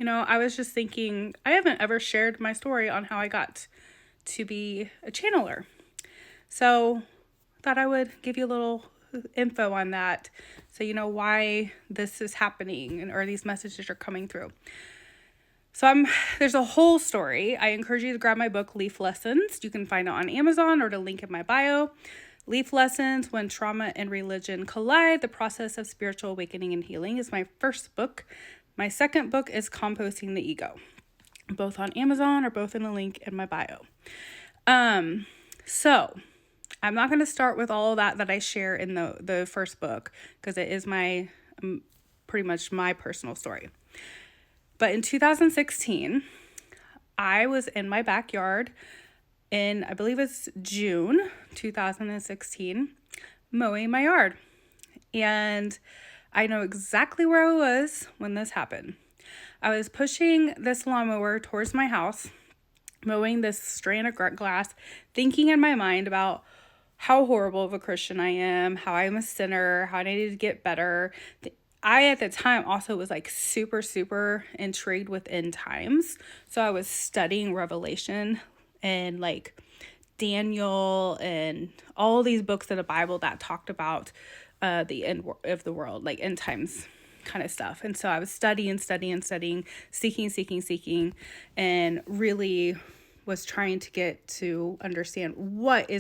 I was just thinking, I haven't ever shared my story on how I got to be a channeler. So, thought I would give you a little info on that so you know why this is happening and or these messages are coming through. So there's a whole story. I encourage you to grab my book Leaf Lessons. You can find it on Amazon or the link in my bio. Leaf Lessons: When Trauma and Religion Collide, The Process of Spiritual Awakening and Healing is my first book. My second book is Composting the Ego. Both on Amazon or both in the link in my bio. So I'm not going to start with all of that I share in the first book because it is my pretty much my personal story. But in 2016, I was in my backyard in, I believe it's June 2016, mowing my yard. And I know exactly where I was when this happened. I was pushing this lawnmower towards my house, mowing this strand of grass, thinking in my mind about how horrible of a Christian I am, how I'm a sinner, how I needed to get better. I, at the time, also was like super, super intrigued with end times. So I was studying Revelation and like Daniel and all these books in the Bible that talked about the end of the world, like end times kind of stuff. And so I was studying, seeking, and really was trying to get to understand what's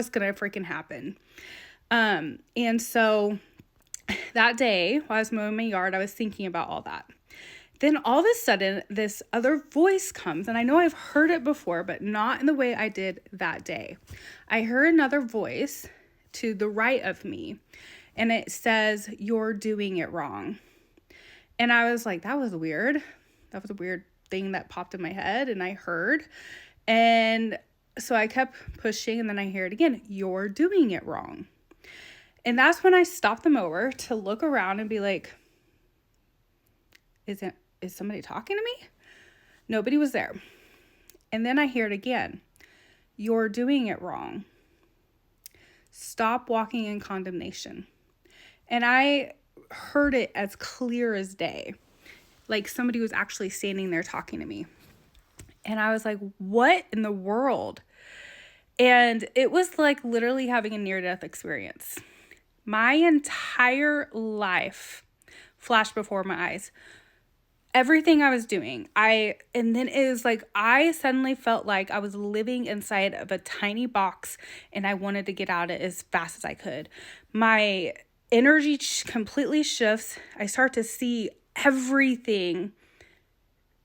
going to freaking happen. And so that day, while I was mowing my yard, I was thinking about all that. Then all of a sudden, this other voice comes, and I know I've heard it before, but not in the way I did that day. I heard another voice to the right of me, and it says, "You're doing it wrong." And I was like, that was weird. That was a weird thing that popped in my head, and I heard. And so I kept pushing, and then I hear it again, "You're doing it wrong." And that's when I stopped the mower to look around and be like, is somebody talking to me? Nobody was there. And then I hear it again. "You're doing it wrong. Stop walking in condemnation." And I heard it as clear as day. Like somebody was actually standing there talking to me. And I was like, what in the world? And it was like literally having a near-death experience. My entire life flashed before my eyes. Everything I was doing, and then it was like I suddenly felt like I was living inside of a tiny box and I wanted to get out of it as fast as I could. My energy completely shifts. I start to see everything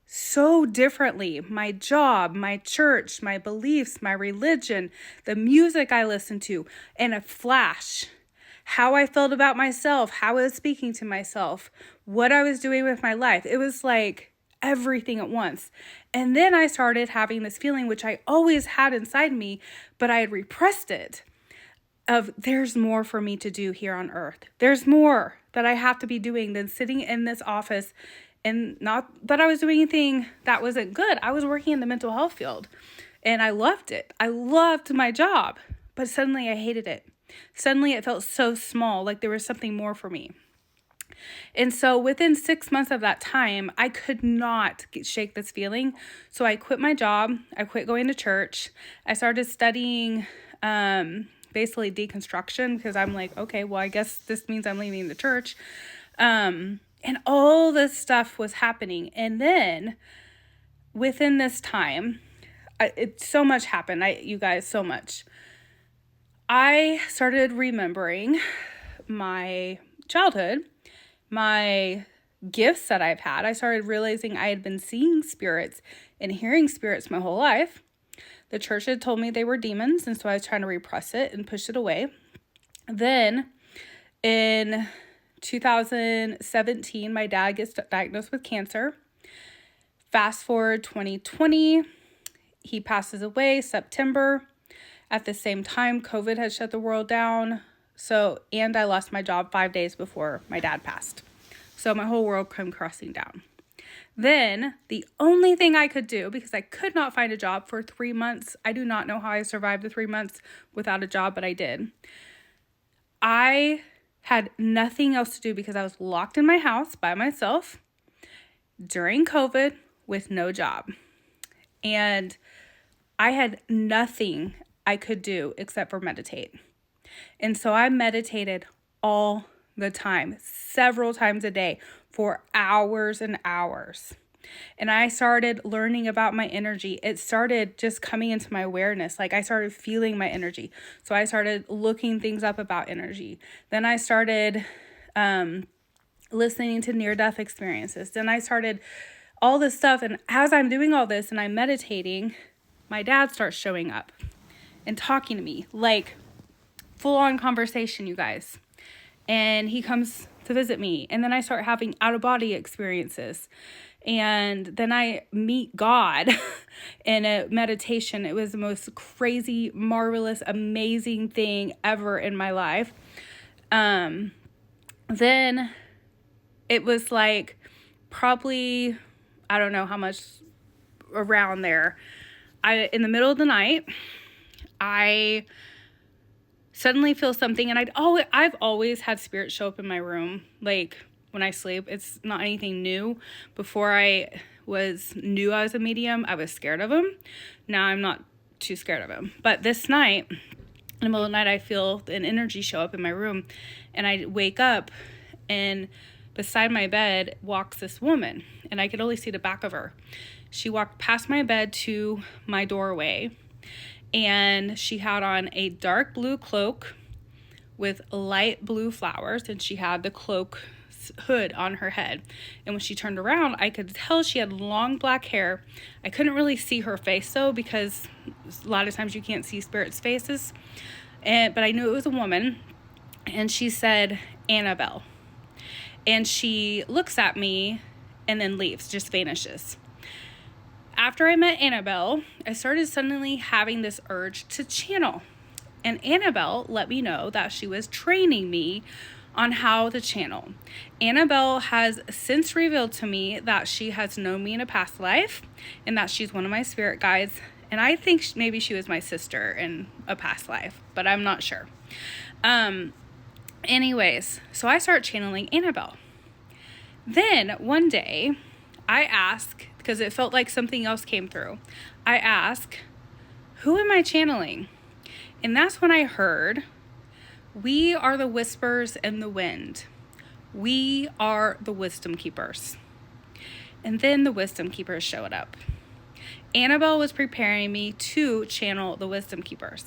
so differently. My job, my church, my beliefs, my religion, the music I listen to, in a flash. How I felt about myself, how I was speaking to myself, what I was doing with my life. It was like everything at once. And then I started having this feeling, which I always had inside me, but I had repressed it, of there's more for me to do here on earth. There's more that I have to be doing than sitting in this office. And not that I was doing anything that wasn't good. I was working in the mental health field and I loved it. I loved my job, but suddenly I hated it. Suddenly it felt so small, like there was something more for me. And so within 6 months of that time, I could not shake this feeling. So I quit my job. I quit going to church. I started studying basically deconstruction because I'm like, okay, well, I guess this means I'm leaving the church. And all this stuff was happening. And then within this time, so much happened. You guys, so much. I started remembering my childhood, my gifts that I've had. I started realizing I had been seeing spirits and hearing spirits my whole life. The church had told me they were demons, and so I was trying to repress it and push it away. Then in 2017, my dad gets diagnosed with cancer. Fast forward 2020, he passes away September. At the same time, COVID had shut the world down. And I lost my job 5 days before my dad passed. So my whole world came crashing down. Then the only thing I could do, because I could not find a job for 3 months, I do not know how I survived the 3 months without a job, but I did. I had nothing else to do because I was locked in my house by myself, during COVID with no job. And I had nothing I could do except for meditate. And so I meditated all the time, several times a day for hours and hours. And I started learning about my energy. It started just coming into my awareness. Like I started feeling my energy. So I started looking things up about energy. Then I started listening to near-death experiences. Then I started all this stuff. And as I'm doing all this and I'm meditating, my dad starts showing up and talking to me, like full-on conversation, you guys. And he comes to visit me. And then I start having out-of-body experiences. And then I meet God in a meditation. It was the most crazy, marvelous, amazing thing ever in my life. Then it was like probably, I don't know how much around there. In the middle of the night, I suddenly feel something, and I've always had spirits show up in my room, like when I sleep. It's not anything new. Before I knew I was a medium, I was scared of them. Now I'm not too scared of them. But this night, in the middle of the night, I feel an energy show up in my room, and I wake up, and beside my bed walks this woman, and I could only see the back of her. She walked past my bed to my doorway, and she had on a dark blue cloak with light blue flowers, and she had the cloak hood on her head. And when she turned around, I could tell she had long black hair. I couldn't really see her face though, because a lot of times you can't see spirits' faces. But I knew it was a woman, and she said, "Annabelle." And she looks at me and then leaves, just vanishes. After I met Annabelle, I started suddenly having this urge to channel. And Annabelle let me know that she was training me on how to channel. Annabelle has since revealed to me that she has known me in a past life, and that she's one of my spirit guides. And I think maybe she was my sister in a past life, but I'm not sure. Anyways, so I start channeling Annabelle. Then one day I ask, because it felt like something else came through, I ask, who am I channeling? And that's when I heard, we are the whispers in the wind. We are the wisdom keepers. And then the wisdom keepers showed up. Annabelle was preparing me to channel the wisdom keepers.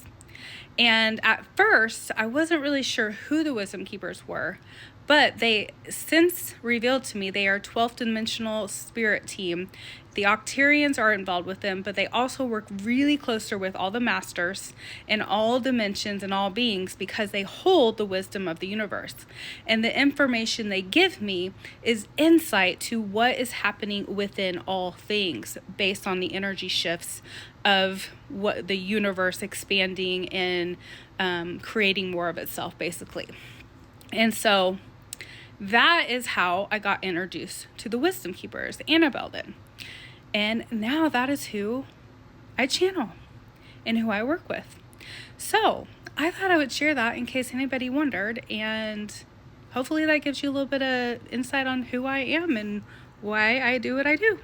And at first, I wasn't really sure who the wisdom keepers were, but they since revealed to me they are 12th dimensional spirit team. The Octarians are involved with them, but they also work really closer with all the masters in all dimensions and all beings, because they hold the wisdom of the universe. And the information they give me is insight to what is happening within all things based on the energy shifts of what the universe expanding and creating more of itself, basically. And so that is how I got introduced to the wisdom keepers, Annabelle did. And now that is who I channel and who I work with. So I thought I would share that in case anybody wondered, and hopefully that gives you a little bit of insight on who I am and why I do what I do.